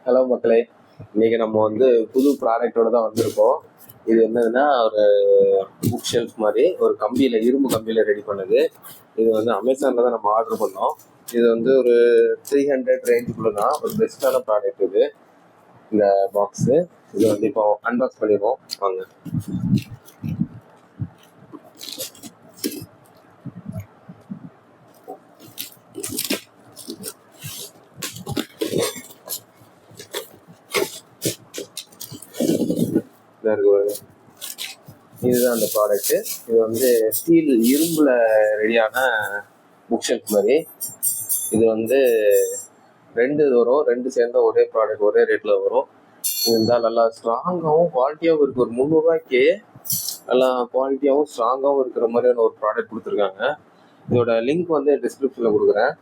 Hello மக்களே, இன்னைக்கு நம்ம வந்து புது ப்ராடக்டோட தான் வந்திருக்கோம். இது என்னதுன்னா ஒரு புக் ஷெல்ஃப் மாதிரி ஒரு கம்பியில் இரும்பு கம்பியில் ரெடி பண்ணுது. இது வந்து அமேசானில் தான் நம்ம ஆர்டர் பண்ணோம். இது வந்து ஒரு 300 ரேஞ்சுக்குள்ள தான் ஒரு பெஸ்ட்டான ப்ராடக்ட் இது. இந்த பாக்ஸு இது வந்து இப்போ அன்பாக்ஸ் பண்ணிடுவோம் வாங்க. இதுதான் அந்த ப்ராடக்ட்டு. இது வந்து ஸ்டீல் இரும்புல ரெடியான புக் ஷெல்ஃப் மாதிரி. இது வந்து ரெண்டு வரும், ரெண்டு சேர்ந்த ஒரே ப்ராடக்ட் ஒரே ரேட்டில் வரும். இருந்தால் நல்லா ஸ்ட்ராங்காகவும் குவாலிட்டியாகவும் இருக்குது. ஒரு 300 ரூபாய்க்கு நல்லா குவாலிட்டியாகவும் ஸ்ட்ராங்காகவும் இருக்கிற மாதிரியான ஒரு ப்ராடக்ட் கொடுத்துருக்காங்க. இதோட லிங்க் வந்து டிஸ்கிரிப்ஷனில் கொடுக்குறேன்.